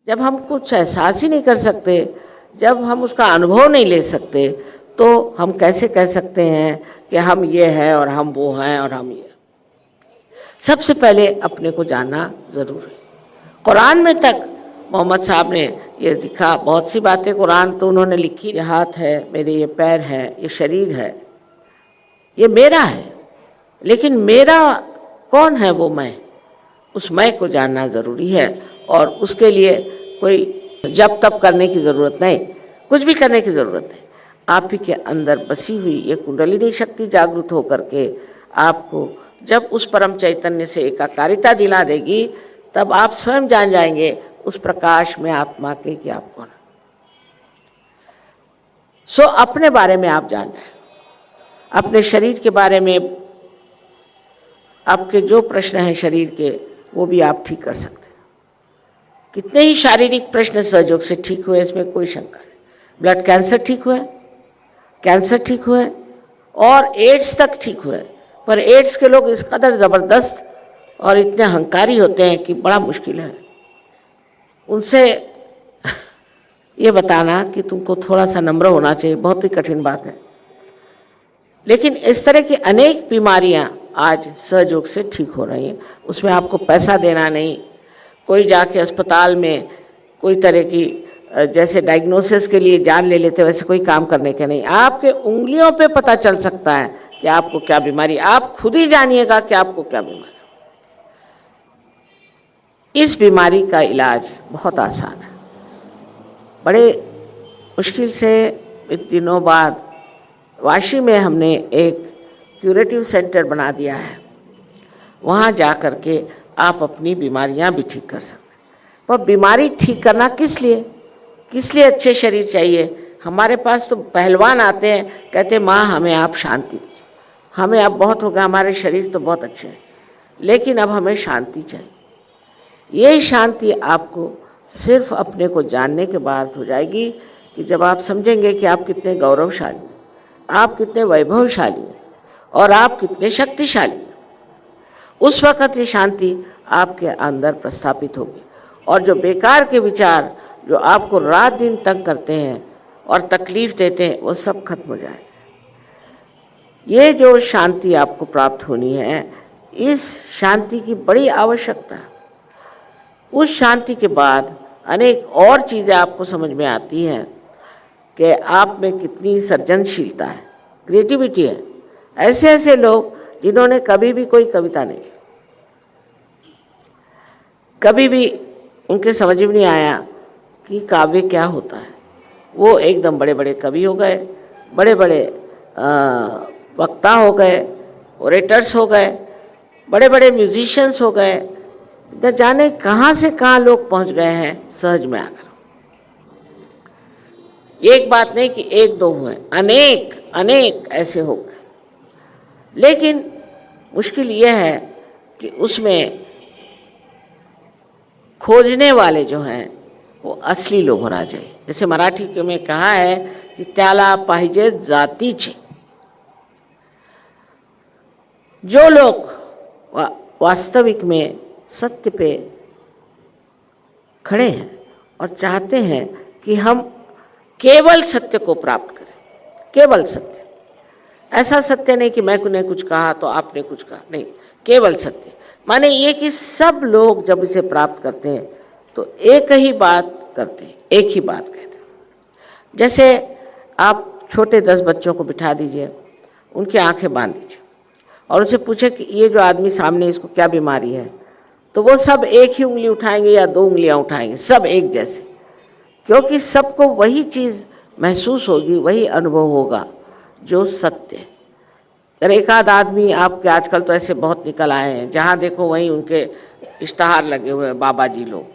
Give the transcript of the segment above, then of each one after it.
जब हम कुछ एहसास ही नहीं कर सकते, जब हम उसका अनुभव नहीं ले सकते, तो हम कैसे कह सकते हैं कि हम ये हैं और हम वो हैं और हम ये। सबसे पहले अपने को जानना ज़रूर है। कुरान में तक मोहम्मद साहब ने ये लिखा, बहुत सी बातें कुरान तो उन्होंने लिखी, ये हाथ है मेरे, ये पैर है, ये शरीर है, ये मेरा है, लेकिन मेरा कौन है वो मैं, उस मैं को जानना ज़रूरी है। और उसके लिए कोई जप तप करने की ज़रूरत नहीं, कुछ भी करने की ज़रूरत नहीं। आप ही के अंदर बसी हुई ये कुंडलिनी शक्ति जागृत होकर के आपको जब उस परम चैतन्य से एकाकारिता दिला देगी, तब आप स्वयं जान जाएंगे उस प्रकाश में आत्मा के कि आप कौन। सो अपने बारे में आप जान जाए, अपने शरीर के बारे में आपके जो प्रश्न हैं शरीर के, वो भी आप ठीक कर सकते हैं। कितने ही शारीरिक प्रश्न सहयोग से ठीक हुए, इसमें कोई शंका नहीं। ब्लड कैंसर ठीक हुआ, कैंसर ठीक हुआ और एड्स तक ठीक हुआ। पर एड्स के लोग इस कदर ज़बरदस्त और इतने अहंकारी होते हैं कि बड़ा मुश्किल है उनसे ये बताना कि तुमको थोड़ा सा नम्र होना चाहिए, बहुत ही कठिन बात है। लेकिन इस तरह की अनेक बीमारियां आज सहयोग से ठीक हो रही हैं। उसमें आपको पैसा देना नहीं, कोई जाके अस्पताल में कोई तरह की जैसे डायग्नोसिस के लिए जान ले लेते वैसे कोई काम करने के नहीं। आपके उंगलियों पे पता चल सकता है कि आपको क्या बीमारी, आप खुद ही जानिएगा कि आपको क्या बीमारी। इस बीमारी का इलाज बहुत आसान है। बड़े मुश्किल से दिनों बाद वाशी में हमने एक क्यूरेटिव सेंटर बना दिया है। वहाँ जा कर के आप अपनी बीमारियाँ भी ठीक कर सकते हैं। पर बीमारी ठीक करना किस लिए अच्छे शरीर चाहिए। हमारे पास तो पहलवान आते हैं, कहते माँ हमें आप शांति दीजिए, हमें अब बहुत हो गया, हमारे शरीर तो बहुत अच्छे हैं, लेकिन अब हमें शांति चाहिए। यही शांति आपको सिर्फ अपने को जानने के बाद हो जाएगी कि जब आप समझेंगे कि आप कितने गौरवशाली, आप कितने वैभवशाली और आप कितने शक्तिशाली, उस वक़्त ये शांति आपके अंदर प्रस्थापित होगी। और जो बेकार के विचार जो आपको रात दिन तंग करते हैं और तकलीफ़ देते हैं, वो सब खत्म हो जाए। ये जो शांति आपको प्राप्त होनी है, इस शांति की बड़ी आवश्यकता है। उस शांति के बाद अनेक और चीज़ें आपको समझ में आती हैं कि आप में कितनी सृजनशीलता है, क्रिएटिविटी है। ऐसे ऐसे लोग जिन्होंने कभी भी कोई कविता नहीं, कभी भी उनके समझ में नहीं आया कि काव्य क्या होता है, वो एकदम बड़े बड़े कवि हो गए, बड़े बड़े वक्ता हो गए, ओरेटर्स हो गए, बड़े बड़े म्यूजिशियंस हो गए। न जाने कहाँ से कहाँ लोग पहुँच गए हैं सहज में आकर। एक बात नहीं कि एक दो हुए, अनेक अनेक ऐसे हो गए। लेकिन मुश्किल यह है कि उसमें खोजने वाले जो हैं वो असली लोग होना चाहिए। जैसे मराठी में कहा है कि त्याला पाहिजे जातीचे। जो लोग वास्तविक में सत्य पे खड़े हैं और चाहते हैं कि हम केवल सत्य को प्राप्त करें, केवल सत्य, ऐसा सत्य नहीं कि मैंने कुछ कहा तो आपने कुछ कहा, नहीं, केवल सत्य माने ये कि सब लोग जब इसे प्राप्त करते हैं तो एक ही बात करते हैं, एक ही बात कहते हैं। जैसे आप छोटे 10 बच्चों को बिठा दीजिए, उनकी आंखें बांध दीजिए और उनसे पूछे कि ये जो आदमी सामने, इसको क्या बीमारी है, तो वो सब एक ही उंगली उठाएंगे या 2 उंगलियां उठाएंगे, सब एक जैसे, क्योंकि सबको वही चीज़ महसूस होगी, वही अनुभव होगा जो सत्य है। अगर एक आध आदमी, आपके आजकल तो ऐसे बहुत निकल आए हैं, जहाँ देखो वहीं उनके इश्तहार लगे हुए हैं, बाबा जी लोग,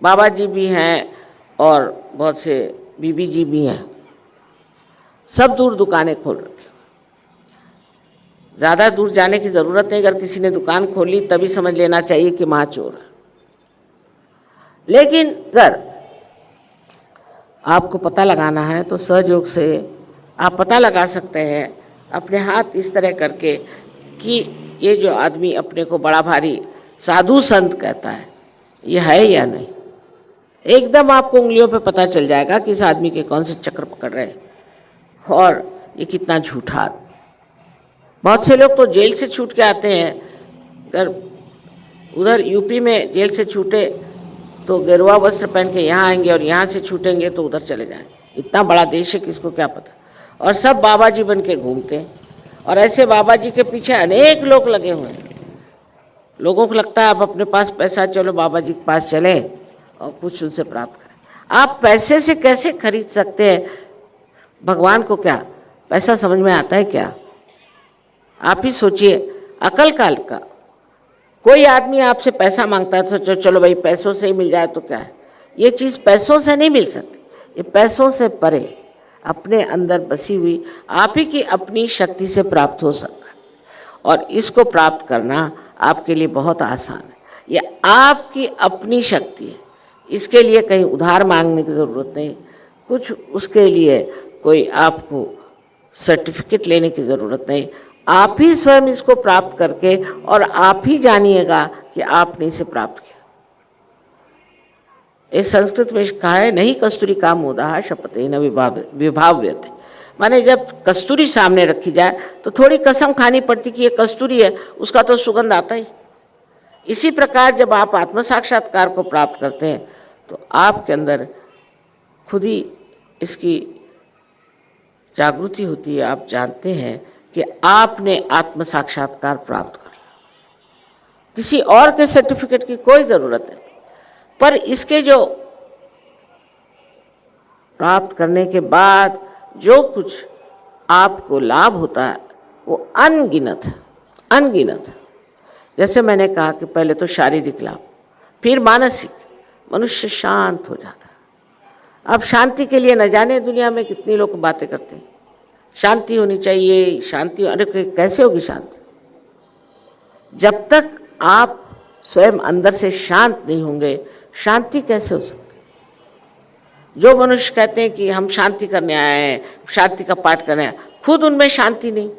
बाबा जी भी हैं और बहुत से बीबी जी भी हैं, सब दूर दुकानें खोल रखी। ज़्यादा दूर जाने की ज़रूरत नहीं, अगर किसी ने दुकान खोली तभी समझ लेना चाहिए कि माँ चोर है। लेकिन अगर आपको पता लगाना है तो सहयोग से आप पता लगा सकते हैं अपने हाथ इस तरह करके कि ये जो आदमी अपने को बड़ा भारी साधु संत कहता है, ये है या नहीं। एकदम आपको उंगलियों पे पता चल जाएगा कि इस आदमी के कौन से चक्र पकड़ रहे हैं और ये कितना झूठा। बहुत से लोग तो जेल से छूट के आते हैं, अगर उधर यूपी में जेल से छूटे तो गेरुआ वस्त्र पहन के यहाँ आएंगे और यहाँ से छूटेंगे तो उधर चले जाएंगे। इतना बड़ा देश है, किसको क्या पता। और सब बाबा जी बन के घूमते हैं और ऐसे बाबा जी के पीछे अनेक लोग लगे हुए हैं। लोगों को लगता है अब अपने पास पैसा, चलो बाबा जी के पास चले और कुछ उनसे प्राप्त करें। आप पैसे से कैसे खरीद सकते हैं भगवान को? क्या पैसा समझ में आता है क्या? आप ही सोचिए, अकल काल का कोई आदमी आपसे पैसा मांगता है तो चलो भाई पैसों से ही मिल जाए तो क्या है। ये चीज़ पैसों से नहीं मिल सकती, ये पैसों से परे अपने अंदर बसी हुई आप ही की अपनी शक्ति से प्राप्त हो सकता है। और इसको प्राप्त करना आपके लिए बहुत आसान है। ये आपकी अपनी शक्ति है, इसके लिए कहीं उधार मांगने की ज़रूरत नहीं, कुछ उसके लिए कोई आपको सर्टिफिकेट लेने की ज़रूरत नहीं। आप ही स्वयं इसको प्राप्त करके और आप ही जानिएगा कि आपने इसे प्राप्त किया। एक संस्कृत में कहा है, नहीं कस्तूरी का मोदाह शपथे न विभाव्यते। माने जब कस्तूरी सामने रखी जाए तो थोड़ी कसम खानी पड़ती कि ये कस्तूरी है, उसका तो सुगंध आता ही। इसी प्रकार जब आप आत्म साक्षात्कार को प्राप्त करते हैं तो आपके अंदर खुद ही इसकी जागृति होती है। आप जानते हैं कि आपने आत्म साक्षात्कार प्राप्त कर लिया, किसी और के सर्टिफिकेट की कोई ज़रूरत नहीं। पर इसके जो प्राप्त करने के बाद जो कुछ आपको लाभ होता है वो अनगिनत है, अनगिनत है। जैसे मैंने कहा कि पहले तो शारीरिक लाभ, फिर मानसिक, मनुष्य शांत हो जाता है। अब शांति के लिए न जाने दुनिया में कितनी लोग बातें करते हैं, शांति होनी चाहिए, शांति। अरे कैसे होगी शांति? जब तक आप स्वयं अंदर से शांत नहीं होंगे, शांति कैसे हो सकती? जो मनुष्य कहते हैं कि हम शांति करने आए हैं, शांति का पाठ करने आए, खुद उनमें शांति नहीं,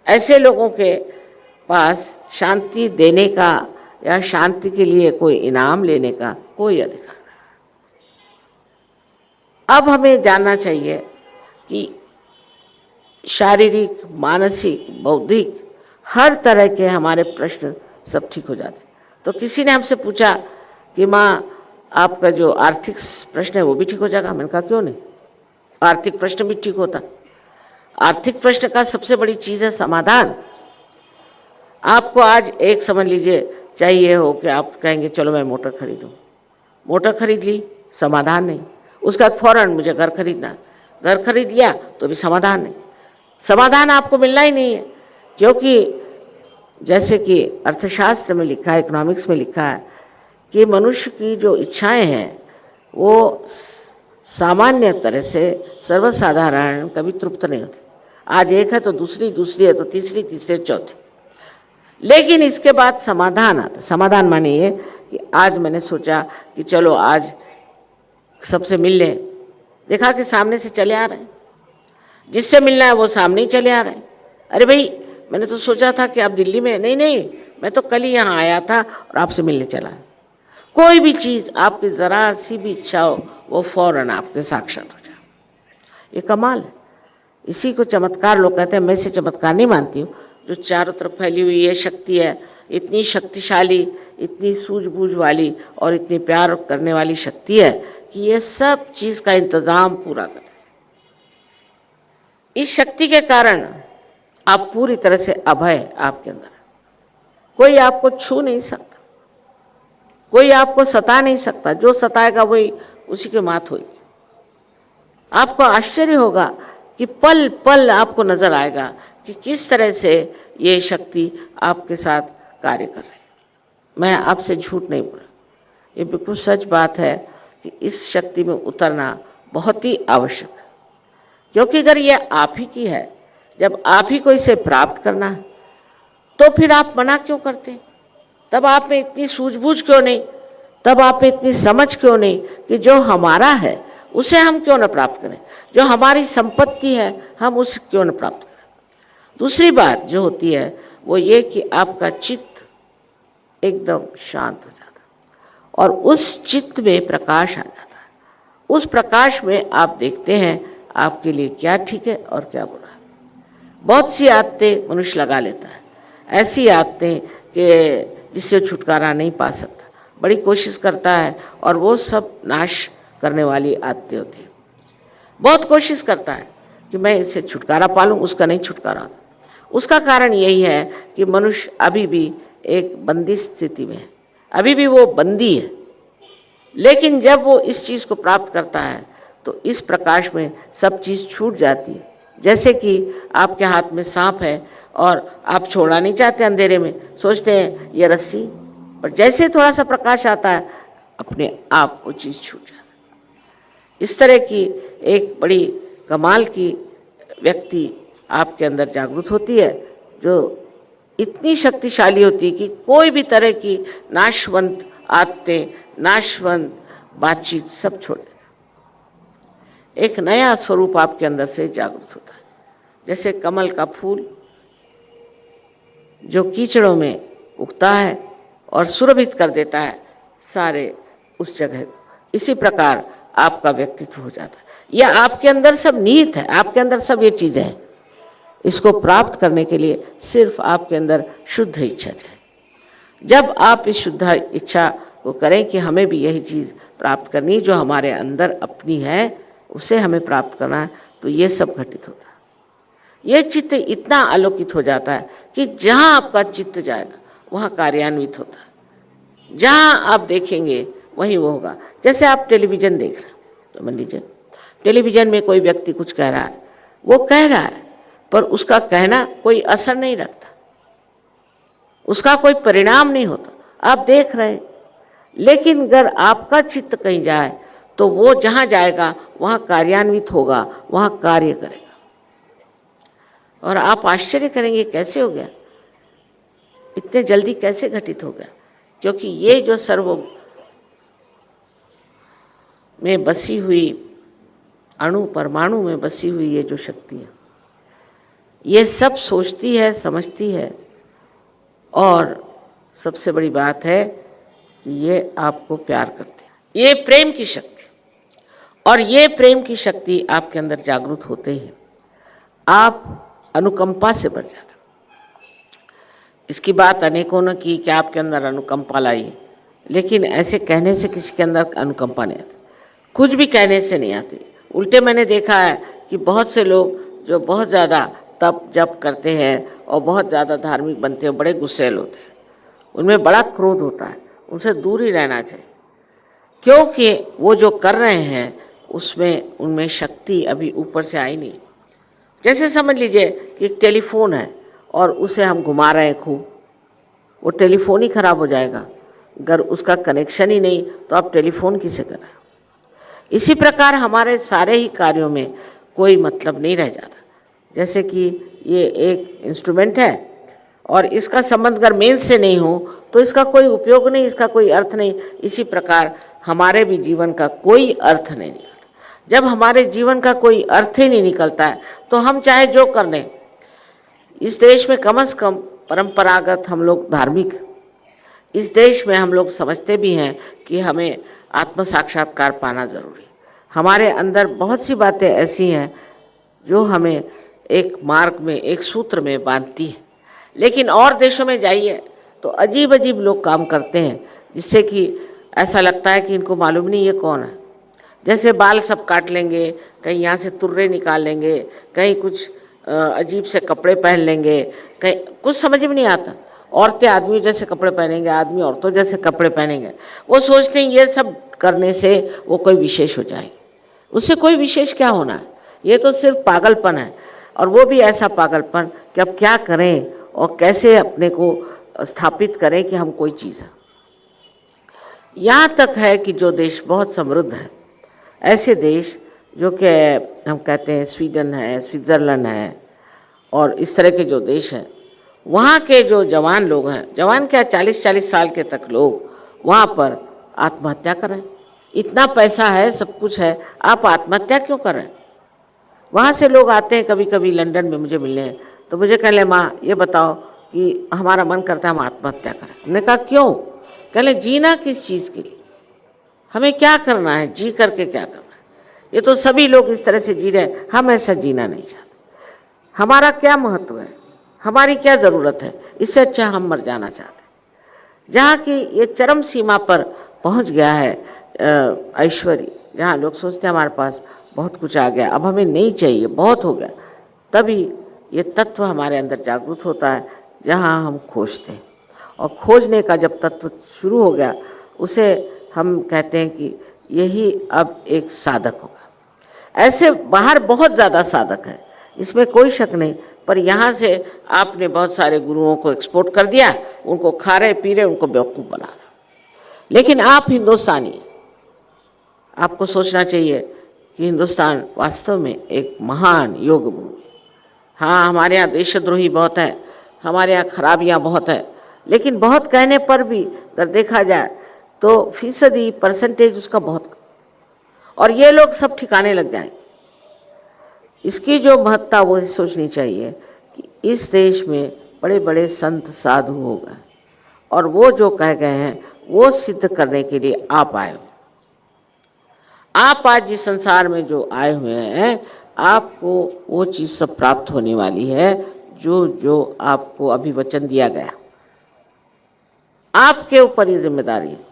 ऐसे लोगों के पास शांति देने का या शांति के लिए कोई इनाम लेने का कोई अधिकार नहीं। अब हमें जानना चाहिए कि शारीरिक, मानसिक, बौद्धिक हर तरह के हमारे प्रश्न सब ठीक हो जाते। तो किसी ने हमसे पूछा कि माँ आपका जो आर्थिक प्रश्न है वो भी ठीक हो जाएगा? मैंने कहा क्यों नहीं, आर्थिक प्रश्न भी ठीक होता। आर्थिक प्रश्न का सबसे बड़ी चीज़ है समाधान। आपको आज एक समझ लीजिए चाहिए हो कि आप कहेंगे चलो मैं मोटर खरीदूँ, मोटर खरीद ली, समाधान नहीं। उसका फ़ौरन मुझे घर खरीदना, घर खरीद लिया तो भी समाधान नहीं। समाधान आपको मिलना ही नहीं है, क्योंकि जैसे कि अर्थशास्त्र में लिखा है, इकोनॉमिक्स में लिखा है कि मनुष्य की जो इच्छाएं हैं वो सामान्य तरह से सर्वसाधारण कभी तृप्त नहीं होती। आज एक है तो दूसरी, दूसरी है तो तीसरी, तीसरी चौथी, लेकिन इसके बाद समाधान आता। समाधान माने ये कि आज मैंने सोचा कि चलो आज सबसे मिल लें, देखा कि सामने से चले आ रहे हैं, जिससे मिलना है वो सामने ही चले आ रहे हैं। अरे भाई मैंने तो सोचा था कि आप दिल्ली में, नहीं नहीं मैं तो कल ही यहाँ आया था और आपसे मिलने चला। कोई भी चीज़ आपकी ज़रा सी भी इच्छा हो वो फौरन आपके साक्षात हो जाए, ये कमाल है। इसी को चमत्कार लोग कहते हैं। मैं इसे चमत्कार नहीं मानती हूँ। जो चारों तरफ फैली हुई ये शक्ति है, इतनी शक्तिशाली, इतनी सूझबूझ वाली और इतनी प्यार करने वाली शक्ति है कि ये सब चीज़ का इंतज़ाम पूरा करे। इस शक्ति के कारण आप पूरी तरह से अभय आपके अंदर है। कोई आपको छू नहीं सकता, कोई आपको सता नहीं सकता। जो सताएगा वही उसी के मात होगी। आपको आश्चर्य होगा कि पल पल आपको नजर आएगा कि किस तरह से ये शक्ति आपके साथ कार्य कर रही है। मैं आपसे झूठ नहीं बोल रहा, ये बिल्कुल सच बात है कि इस शक्ति में उतरना बहुत ही आवश्यक है। क्योंकि अगर ये आप ही की है, जब आप ही को इसे प्राप्त करना है, तो फिर आप मना क्यों करते? तब आप में इतनी सूझबूझ क्यों नहीं? तब आप में इतनी समझ क्यों नहीं कि जो हमारा है उसे हम क्यों न प्राप्त करें? जो हमारी संपत्ति है हम उसे क्यों न प्राप्त करें? दूसरी बात जो होती है वो ये कि आपका चित्त एकदम शांत हो जाता और उस चित्त में प्रकाश आ जाता है। उस प्रकाश में आप देखते हैं आपके लिए क्या ठीक है और क्या बुरा है। बहुत सी आदतें मनुष्य लगा लेता है, ऐसी आदतें कि जिससे छुटकारा नहीं पा सकता, बड़ी कोशिश करता है और वो सब नाश करने वाली आदतें होती हैं। बहुत कोशिश करता है कि मैं इससे छुटकारा पा लूँ, उसका नहीं छुटकारा होता। उसका कारण यही है कि मनुष्य अभी भी एक बंदी स्थिति में है, अभी भी वो बंदी है। लेकिन जब वो इस चीज़ को प्राप्त करता है तो इस प्रकाश में सब चीज़ छूट जाती है। जैसे कि आपके हाथ में सांप है और आप छोड़ना नहीं चाहते अंधेरे में, सोचते हैं ये रस्सी, पर जैसे थोड़ा सा प्रकाश आता है अपने आप वो चीज़ छूट जाती है। इस तरह की एक बड़ी कमाल की व्यक्ति आपके अंदर जागृत होती है, जो इतनी शक्तिशाली होती है कि कोई भी तरह की नाशवंत आदतें, नाशवंत बातचीत सब छोड़ देना। एक नया स्वरूप आपके अंदर से जागृत होता है, जैसे कमल का फूल जो कीचड़ों में उगता है और सुरभित कर देता है सारे उस जगह को। इसी प्रकार आपका व्यक्तित्व हो जाता है। यह आपके अंदर सब निहित है, आपके अंदर सब ये चीज़ें हैं। इसको प्राप्त करने के लिए सिर्फ आपके अंदर शुद्ध इच्छा चाहिए। जब आप इस शुद्ध इच्छा को करें कि हमें भी यही चीज़ प्राप्त करनी जो हमारे अंदर अपनी है, उसे हमें प्राप्त करना है, तो ये सब घटित होता है। ये चित्त इतना आलोकित हो जाता है कि जहाँ आपका चित्त जाएगा वहाँ कार्यान्वित होता है। जहाँ आप देखेंगे वहीं वो होगा। जैसे आप टेलीविज़न देख रहे हैं, तो मान लीजिए टेलीविज़न में कोई व्यक्ति कुछ कह रहा है, वो कह रहा है, पर उसका कहना कोई असर नहीं रखता, उसका कोई परिणाम नहीं होता, आप देख रहे हैं। लेकिन अगर आपका चित्त कहीं जाए तो वो जहाँ जाएगा वहाँ कार्यान्वित होगा, वहाँ कार्य करेगा। और आप आश्चर्य करेंगे कैसे हो गया, इतने जल्दी कैसे घटित हो गया। क्योंकि ये जो सर्व में बसी हुई अणु परमाणु में बसी हुई ये जो शक्ति है, ये सब सोचती है, समझती है, और सबसे बड़ी बात है कि ये आपको प्यार करती है। ये प्रेम की शक्ति, और ये प्रेम की शक्ति आपके अंदर जागृत होते ही आप अनुकंपा से भर जाते। इसकी बात अनेकों ने की कि आपके अंदर अनुकंपा लाई, लेकिन ऐसे कहने से किसी के अंदर अनुकंपा नहीं आती, कुछ भी कहने से नहीं आती। उल्टे मैंने देखा है कि बहुत से लोग जो बहुत ज़्यादा तप जप करते हैं और बहुत ज़्यादा धार्मिक बनते हैं, बड़े गुस्सैल होते हैं, उनमें बड़ा क्रोध होता है, उनसे दूर ही रहना चाहिए। क्योंकि वो जो कर रहे हैं उसमें उनमें शक्ति अभी ऊपर से आई नहीं। जैसे समझ लीजिए कि एक टेलीफोन है और उसे हम घुमा रहे हैं खूब, वो टेलीफोन ही खराब हो जाएगा। अगर उसका कनेक्शन ही नहीं तो आप टेलीफोन किसे करें। इसी प्रकार हमारे सारे ही कार्यों में कोई मतलब नहीं रह जाता। जैसे कि ये एक इंस्ट्रूमेंट है और इसका संबंध अगर मेन से नहीं हो तो इसका कोई उपयोग नहीं, इसका कोई अर्थ नहीं। इसी प्रकार हमारे भी जीवन का कोई अर्थ नहीं निकलता। जब हमारे जीवन का कोई अर्थ ही नहीं निकलता है तो हम चाहे जो कर लें। इस देश में कम से कम परंपरागत हम लोग धार्मिक, इस देश में हम लोग समझते भी हैं कि हमें आत्म साक्षात्कार पाना ज़रूरी। हमारे अंदर बहुत सी बातें ऐसी हैं जो हमें एक मार्ग में, एक सूत्र में बांधती है। लेकिन और देशों में जाइए तो अजीब अजीब लोग काम करते हैं, जिससे कि ऐसा लगता है कि इनको मालूम नहीं ये कौन है। जैसे बाल सब काट लेंगे, कहीं यहाँ से तुर्रे निकाल लेंगे, कहीं कुछ अजीब से कपड़े पहन लेंगे, कहीं कुछ समझ में नहीं आता। औरतें आदमी जैसे कपड़े पहनेंगे, आदमी औरतों जैसे कपड़े पहनेंगे। वो सोचते हैं ये सब करने से वो कोई विशेष हो जाए। उससे कोई विशेष क्या होना है, ये तो सिर्फ पागलपन है। और वो भी ऐसा पागलपन कि अब क्या करें और कैसे अपने को स्थापित करें कि हम कोई चीज़ है। यहाँ तक है कि जो देश बहुत समृद्ध है, ऐसे देश जो कि हम कहते हैं स्वीडन है, स्विट्ज़रलैंड है और इस तरह के जो देश हैं, वहाँ के जो जवान लोग हैं, जवान क्या 40-40 साल के तक लोग वहाँ पर आत्महत्या कर रहे हैं। इतना पैसा है, सब कुछ है, आप आत्महत्या क्यों कर रहे हैं। वहाँ से लोग आते हैं कभी कभी लंदन में मुझे मिलने, तो मुझे कह ले माँ ये बताओ कि हमारा मन करता है हम आत्महत्या करें। हमने कहा क्यों। कह ले जीना किस चीज़ के लिए, हमें क्या करना है, जी करके क्या करना है। ये तो सभी लोग इस तरह से जी रहे हैं, हम ऐसा जीना नहीं चाहते। हमारा क्या महत्व है, हमारी क्या ज़रूरत है, इससे अच्छा हम मर जाना चाहते हैं। जहाँ की ये चरम सीमा पर पहुँच गया है ऐश्वर्य, जहाँ लोग सोचते हैं हमारे पास बहुत कुछ आ गया, अब हमें नहीं चाहिए, बहुत हो गया, तभी ये तत्व हमारे अंदर जागृत होता है, जहाँ हम खोजते हैं। और खोजने का जब तत्व शुरू हो गया, उसे हम कहते हैं कि यही अब एक साधक होगा। ऐसे बाहर बहुत ज़्यादा साधक है, इसमें कोई शक नहीं, पर यहाँ से आपने बहुत सारे गुरुओं को एक्सपोर्ट कर दिया, उनको खा रहे पी रहे, उनको बेवकूफ़ बना रहे। लेकिन आप हिंदुस्तानी हैं, आपको सोचना चाहिए कि हिंदुस्तान वास्तव में एक महान योग भूमि। हाँ, हमारे यहाँ देशद्रोही बहुत है, हमारे यहाँ खराबियाँ बहुत है, लेकिन बहुत कहने पर भी अगर देखा जाए तो फीसदी परसेंटेज उसका बहुत कम, और ये लोग सब ठिकाने लग जाएंगे। इसकी जो महत्ता वो सोचनी चाहिए कि इस देश में बड़े बड़े संत साधु हो गए, और वो जो कह गए हैं वो सिद्ध करने के लिए आप आए हो। आप आज जिस संसार में जो आए हुए हैं, आपको वो चीज़ सब प्राप्त होने वाली है जो जो आपको अभी वचन दिया गया। आपके ऊपर ये जिम्मेदारी है।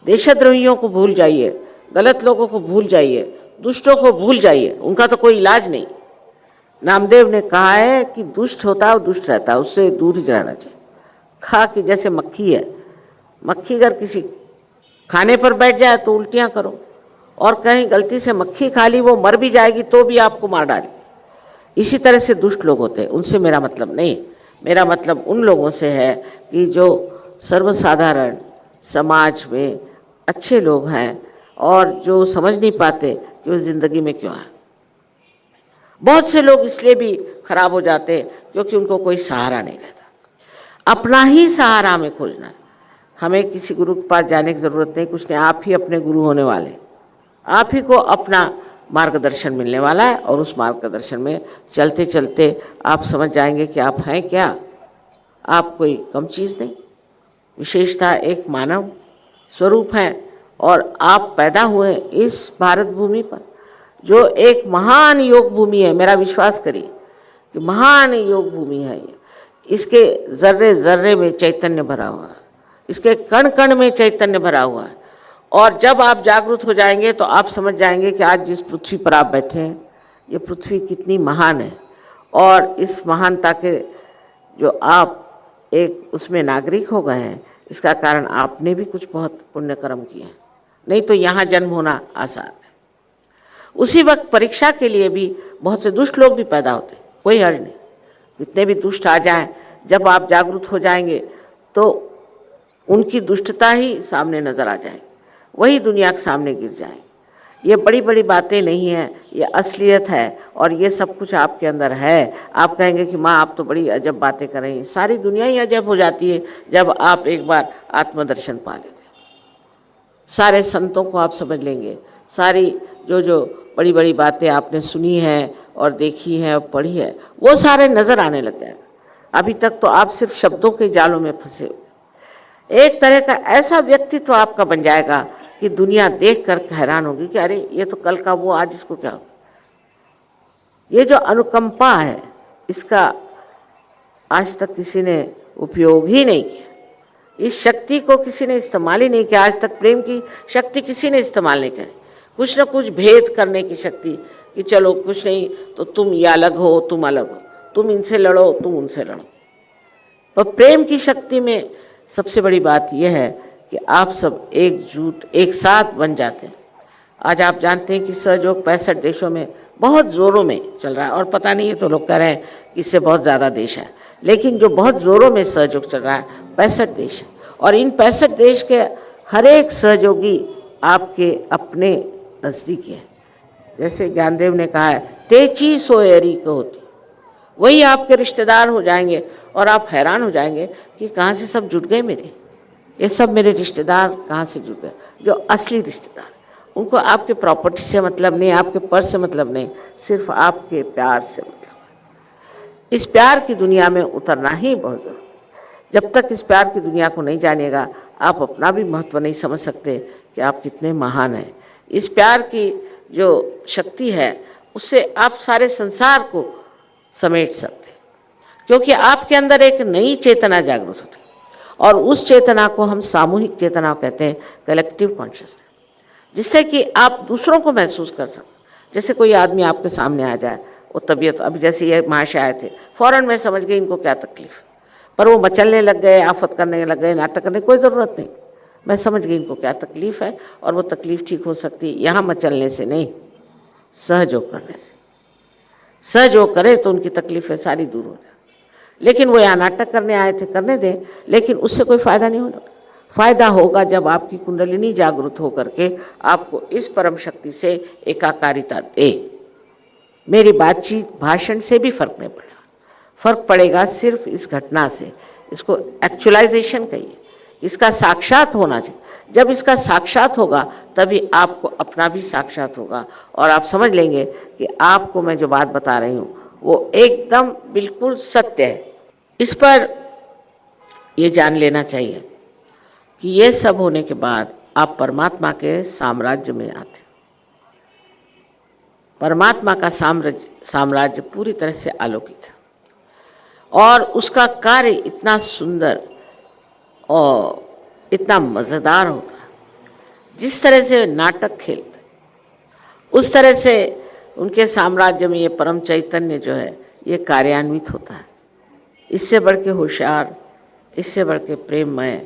देशद्रोहियों को भूल जाइए, गलत लोगों को भूल जाइए, दुष्टों को भूल जाइए, उनका तो कोई इलाज नहीं। नामदेव ने कहा है कि दुष्ट होता है और दुष्ट रहता है, उससे दूर ही रहना चाहिए। खा कि जैसे मक्खी है, मक्खी अगर किसी खाने पर बैठ जाए तो उल्टियाँ करो, और कहीं गलती से मक्खी खा ली, वो मर भी जाएगी तो भी आपको मार डाले। इसी तरह से दुष्ट लोग होते हैं, उनसे मेरा मतलब नहीं। मेरा मतलब उन लोगों से है कि जो सर्वसाधारण समाज में अच्छे लोग हैं और जो समझ नहीं पाते कि वो ज़िंदगी में क्यों है। बहुत से लोग इसलिए भी खराब हो जाते हैं क्योंकि उनको कोई सहारा नहीं रहता। अपना ही सहारा हमें खोजना है। हमें किसी गुरु के पास जाने की ज़रूरत नहीं, कुछ नहीं, आप ही अपने गुरु होने वाले, आप ही को अपना मार्गदर्शन मिलने वाला है, और उस मार्गदर्शन में चलते चलते आप समझ जाएंगे कि आप हैं क्या। आप कोई कम चीज़ नहीं, विशेषता एक मानव स्वरूप हैं, और आप पैदा हुए इस भारत भूमि पर जो एक महान योग भूमि है। मेरा विश्वास करिए कि महान योग भूमि है ये। इसके जर्रे जर्रे में चैतन्य भरा हुआ है, इसके कण कण में चैतन्य भरा हुआ है। और जब आप जागरूक हो जाएंगे तो आप समझ जाएंगे कि आज जिस पृथ्वी पर आप बैठे हैं, ये पृथ्वी कितनी महान है, और इस महानता के जो आप एक उसमें नागरिक हो गए हैं, इसका कारण आपने भी कुछ बहुत पुण्य कर्म किए हैं, नहीं तो यहाँ जन्म होना आसान है। उसी वक्त परीक्षा के लिए भी बहुत से दुष्ट लोग भी पैदा होते हैं, कोई हर्ज नहीं, जितने भी दुष्ट आ जाएं, जब आप जागरूक हो जाएंगे तो उनकी दुष्टता ही सामने नज़र आ जाएगी, वही दुनिया के सामने गिर जाए। ये बड़ी बड़ी बातें नहीं हैं, ये असलियत है, और ये सब कुछ आपके अंदर है। आप कहेंगे कि माँ आप तो बड़ी अजब बातें कर रही हैं। सारी दुनिया ही अजब हो जाती है जब आप एक बार आत्मदर्शन पा लेते हैं। सारे संतों को आप समझ लेंगे, सारी जो जो बड़ी बड़ी बातें आपने सुनी हैं और देखी हैं और पढ़ी है, वो सारे नज़र आने लग जाएगा। अभी तक तो आप सिर्फ शब्दों के जालों में फंसे हो। एक तरह का ऐसा व्यक्तित्व आपका बन जाएगा कि दुनिया देख कर हैरान होगी कि अरे ये तो कल का वो, आज इसको क्या हो। ये जो अनुकंपा है, इसका आज तक किसी ने उपयोग ही नहीं किया। इस शक्ति को किसी ने इस्तेमाल ही नहीं किया। आज तक प्रेम की शक्ति किसी ने इस्तेमाल नहीं करी। कुछ ना कुछ भेद करने की शक्ति कि चलो कुछ नहीं तो तुम ये अलग हो, तुम अलग हो, तुम इनसे लड़ो, तुम उनसे लड़ो। पर प्रेम की शक्ति में सबसे बड़ी बात यह है कि आप सब एकजुट एक साथ बन जाते हैं। आज आप जानते हैं कि सहयोग 65 देशों में बहुत ज़ोरों में चल रहा है, और पता नहीं है तो लोग कह रहे हैं कि इससे बहुत ज़्यादा देश है, लेकिन जो बहुत ज़ोरों में सहयोग चल रहा है 65 देश है। और इन 65 देश के हर एक सहयोगी आपके अपने नज़दीकी है। जैसे ज्ञानदेव ने कहा है, तेची सोयरी को होती, वही आपके रिश्तेदार हो जाएंगे, और आप हैरान हो जाएंगे कि कहाँ से सब जुट गए मेरे, ये सब मेरे रिश्तेदार कहाँ से जुट गए। जो असली रिश्तेदार, उनको आपके प्रॉपर्टी से मतलब नहीं, आपके पर्स से मतलब नहीं, सिर्फ आपके प्यार से मतलब। इस प्यार की दुनिया में उतरना ही बहुत जरूरी। जब तक इस प्यार की दुनिया को नहीं जानिएगा, आप अपना भी महत्व नहीं समझ सकते कि आप कितने महान हैं। इस प्यार की जो शक्ति है उससे आप सारे संसार को समेट सकते हैं, क्योंकि आपके अंदर एक नई चेतना जागृत होती है और उस चेतना को हम सामूहिक चेतना कहते हैं, कलेक्टिव कॉन्शियसनेस, जिससे कि आप दूसरों को महसूस कर सकते। जैसे कोई आदमी आपके सामने आ जाए, वो तबीयत, अभी जैसे ये महाशय आए थे, फ़ौरन मैं समझ गई इनको क्या तकलीफ, पर वो मचलने लग गए, आफत करने लग गए, नाटक करने की कोई ज़रूरत नहीं। मैं समझ गई इनको क्या तकलीफ़ है और वो तकलीफ़ ठीक हो सकती है यहाँ मचलने से नहीं, सहयोग करने से। सहयोग करे तो उनकी तकलीफ़ें सारी दूर हो जाए। लेकिन वो यहाँ नाटक करने आए थे, करने दें, लेकिन उससे कोई फ़ायदा नहीं होगा। फ़ायदा होगा जब आपकी कुंडलिनी जागृत होकर के आपको इस परम शक्ति से एकाकारिता दे। मेरी बातचीत, भाषण से भी फर्क नहीं पड़ेगा, फर्क पड़ेगा सिर्फ इस घटना से। इसको एक्चुअलाइजेशन कहिए, इसका साक्षात होना चाहिए। जब इसका साक्षात होगा तभी आपको अपना भी साक्षात होगा और आप समझ लेंगे कि आपको मैं जो बात बता रही हूँ वो एकदम बिल्कुल सत्य है। इस पर ये जान लेना चाहिए कि ये सब होने के बाद आप परमात्मा के साम्राज्य में आते। परमात्मा का साम्राज्य पूरी तरह से अलौकिक है और उसका कार्य इतना सुंदर और इतना मज़ेदार होता है। जिस तरह से नाटक खेलते उस तरह से उनके साम्राज्य में ये परम चैतन्य जो है ये कार्यान्वित होता है। इससे बढ़ के होशियार, इससे बढ़ के प्रेममय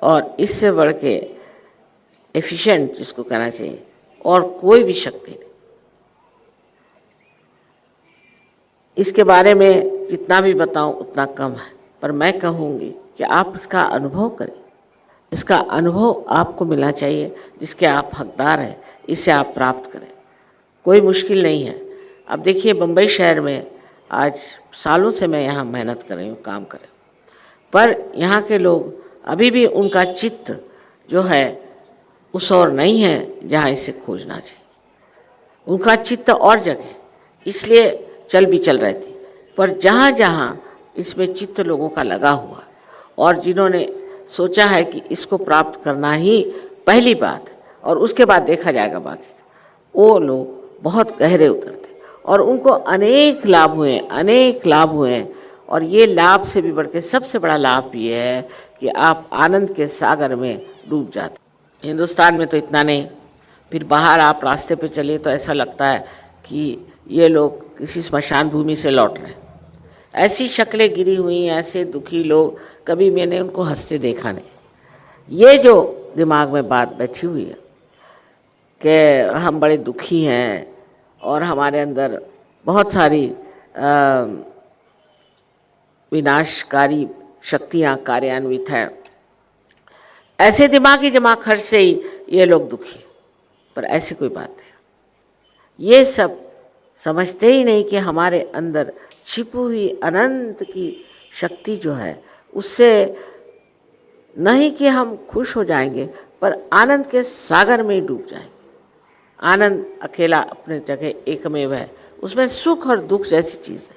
और इससे बढ़ के एफिशिएंट जिसको कहना चाहिए और कोई भी शक्ति नहीं। इसके बारे में जितना भी बताऊं उतना कम है, पर मैं कहूँगी कि आप इसका अनुभव करें। इसका अनुभव आपको मिलना चाहिए, जिसके आप हकदार हैं, इसे आप प्राप्त करें। कोई मुश्किल नहीं है। अब देखिए, बम्बई शहर में आज सालों से मैं यहाँ मेहनत कर रही हूँ, काम कर रही हूँ, पर यहाँ के लोग अभी भी उनका चित्त जो है उस और नहीं है जहाँ इसे खोजना चाहिए। उनका चित्त और जगह, इसलिए चल भी चल रही थी। पर जहाँ जहाँ इसमें चित्त लोगों का लगा हुआ और जिन्होंने सोचा है कि इसको प्राप्त करना ही पहली बात है और उसके बाद देखा जाएगा बाकी, वो लोग बहुत गहरे उतरते और उनको अनेक लाभ हुए, अनेक लाभ हुए। और ये लाभ से भी बढ़ के सबसे बड़ा लाभ ये है कि आप आनंद के सागर में डूब जाते। हिंदुस्तान में तो इतना नहीं, फिर बाहर आप रास्ते पे चलिए तो ऐसा लगता है कि ये लोग किसी स्मशान भूमि से लौट रहे हैं। ऐसी शक्लें गिरी हुई, ऐसे दुखी लोग, कभी मैंने उनको हंसते देखा नहीं। ये जो दिमाग में बात बैठी हुई है कि हम बड़े दुखी हैं और हमारे अंदर बहुत सारी विनाशकारी शक्तियाँ कार्यान्वित हैं, ऐसे दिमागी जमा खर्च से ही ये लोग दुखी। पर ऐसी कोई बात नहीं। ये सब समझते ही नहीं कि हमारे अंदर छिपी हुई अनंत की शक्ति जो है, उससे नहीं कि हम खुश हो जाएंगे पर आनंद के सागर में डूब जाएंगे। आनंद अकेला अपने जगह एकमेव है, उसमें सुख और दुख जैसी चीज़ है,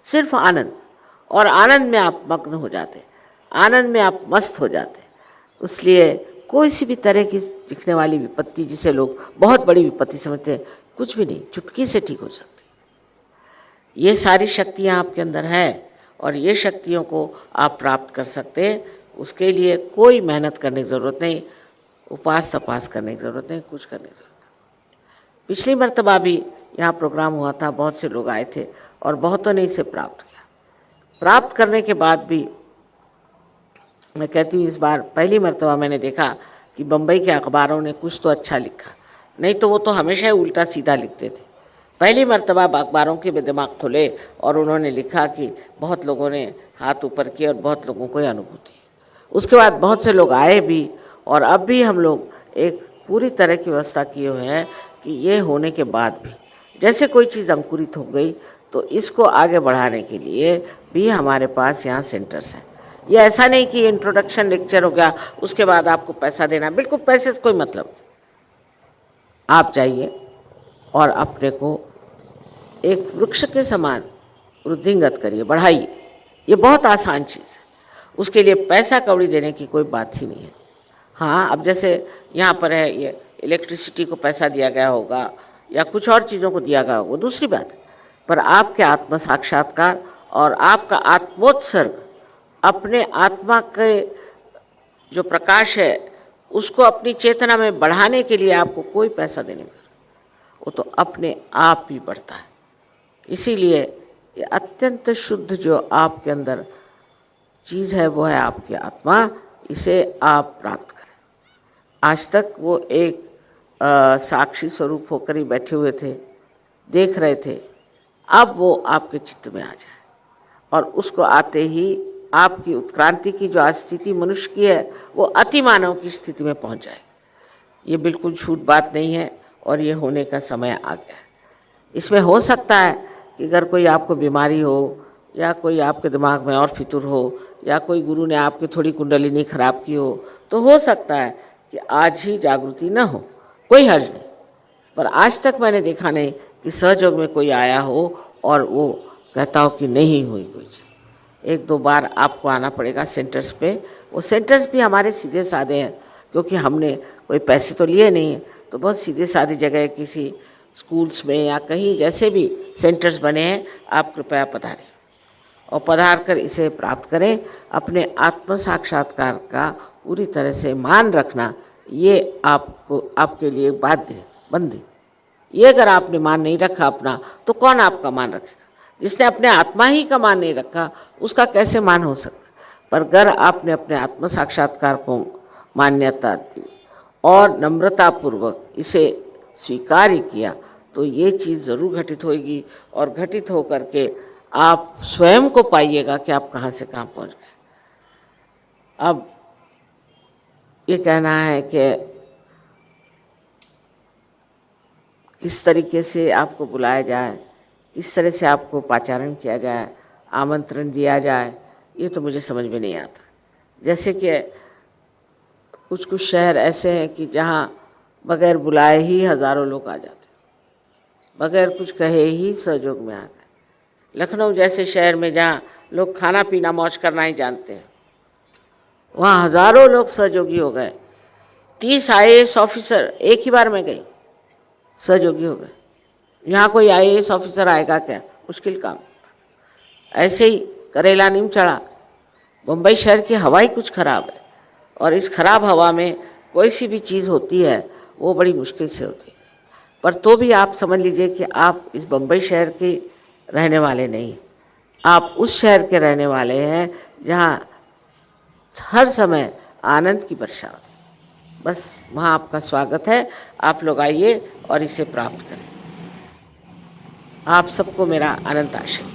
सिर्फ आनंद। और आनंद में आप मग्न हो जाते, आनंद में आप मस्त हो जाते। इसलिए कोई सी भी तरह की दिखने वाली विपत्ति, जिसे लोग बहुत बड़ी विपत्ति समझते हैं, कुछ भी नहीं, चुटकी से ठीक हो सकती। ये सारी शक्तियाँ आपके अंदर है और ये शक्तियों को आप प्राप्त कर सकते हैं। उसके लिए कोई मेहनत करने की ज़रूरत नहीं, उपास तपास करने की ज़रूरत नहीं, कुछ करने की ज़रूरत नहीं। पिछली मर्तबा भी यहाँ प्रोग्राम हुआ था, बहुत से लोग आए थे और बहुतों ने इसे प्राप्त किया। प्राप्त करने के बाद भी मैं कहती हूँ, इस बार पहली मर्तबा मैंने देखा कि बम्बई के अखबारों ने कुछ तो अच्छा लिखा, नहीं तो वो तो हमेशा ही उल्टा सीधा लिखते थे। पहली मर्तबा अखबारों के दिमाग खुले और उन्होंने लिखा कि बहुत लोगों ने हाथ ऊपर किए और बहुत लोगों को अनुभूति। उसके बाद बहुत से लोग आए भी और अब भी हम लोग एक पूरी तरह की व्यवस्था किए हुए हैं कि ये होने के बाद भी जैसे कोई चीज़ अंकुरित हो गई तो इसको आगे बढ़ाने के लिए भी हमारे पास यहाँ सेंटर्स हैं। ये ऐसा नहीं कि इंट्रोडक्शन लेक्चर हो गया उसके बाद आपको पैसा देना, बिल्कुल पैसे से कोई मतलब नहीं। आप जाइए और अपने को एक वृक्ष के समान वृद्धिंगत करिए, बढ़ाइए। ये बहुत आसान चीज़ है, उसके लिए पैसा कौड़ी देने की कोई बात ही नहीं है। हाँ, अब जैसे यहाँ पर है ये इलेक्ट्रिसिटी को पैसा दिया गया होगा या कुछ और चीज़ों को दिया गया होगा, वो दूसरी बात है। पर आपके आत्म साक्षात्कार और आपका आत्मोत्सर्ग, अपने आत्मा के जो प्रकाश है उसको अपनी चेतना में बढ़ाने के लिए आपको कोई पैसा देने की, वो तो अपने आप ही बढ़ता है। इसीलिए ये अत्यंत शुद्ध जो आपके अंदर चीज़ है वो है आपकी आत्मा, इसे आप प्राप्त करें। आज तक वो एक साक्षी स्वरूप होकर ही बैठे हुए थे, देख रहे थे, अब वो आपके चित्त में आ जाए और उसको आते ही आपकी उत्क्रांति की जो आज स्थिति मनुष्य की है वो अति मानव की स्थिति में पहुंच जाए। ये बिल्कुल झूठ बात नहीं है और ये होने का समय आ गया है। इसमें हो सकता है कि अगर कोई आपको बीमारी हो या कोई आपके दिमाग में और फितूर हो या कोई गुरु ने आपकी थोड़ी कुंडलिनी खराब की हो हो सकता है कि आज ही जागृति न हो, कोई हर्ज नहीं। पर आज तक मैंने देखा नहीं कि सहयोग में कोई आया हो और वो कहता हो कि नहीं हुई कोई चीज़। एक दो बार आपको आना पड़ेगा सेंटर्स पे। वो सेंटर्स भी हमारे सीधे साधे हैं, क्योंकि हमने कोई पैसे तो लिए नहीं हैं, तो बहुत सीधे साधी जगह किसी स्कूल्स में या कहीं जैसे भी सेंटर्स बने हैं, आप कृपया पधारें और पधार कर इसे प्राप्त करें। अपने आत्म साक्षात्कार का पूरी तरह से मान रखना, ये आपको आपके लिए बाध्य है, बंदी। ये अगर आपने मान नहीं रखा अपना, तो कौन आपका मान रखेगा? जिसने अपने आत्मा ही का मान नहीं रखा, उसका कैसे मान हो सकता? पर अगर आपने अपने आत्म साक्षात्कार को मान्यता दी और नम्रतापूर्वक इसे स्वीकार किया, तो ये चीज़ ज़रूर घटित होगी और घटित होकर के आप स्वयं को पाइएगा कि आप कहाँ से कहाँ पहुँच गए। अब ये कहना है कि किस तरीके से आपको बुलाया जाए, किस तरह से आपको पाचारण किया जाए, आमंत्रण दिया जाए, ये तो मुझे समझ में नहीं आता। जैसे कि कुछ कुछ शहर ऐसे हैं कि जहाँ बगैर बुलाए ही हज़ारों लोग आ जाते हैं, बगैर कुछ कहे ही सहयोग में आ गए। लखनऊ जैसे शहर में जहाँ लोग खाना पीना मौज करना ही जानते हैं, वहाँ हज़ारों लोग सहयोगी हो गए। 30 IAS ऑफिसर एक ही बार में गए, सहयोगी हो गए। यहाँ कोई IAS ऑफिसर आएगा क्या? मुश्किल काम। ऐसे ही करेला नीम चढ़ा। मुंबई शहर की हवा ही कुछ खराब है और इस खराब हवा में कोई सी भी चीज़ होती है वो बड़ी मुश्किल से होती है। पर तो भी आप समझ लीजिए कि आप इस बम्बई शहर के रहने वाले नहीं, आप उस शहर के रहने वाले हैं जहाँ हर समय आनंद की वर्षा होती है। बस वहाँ आपका स्वागत है, आप लोग आइए और इसे प्राप्त करें। आप सबको मेरा अनंत आशीर्वाद।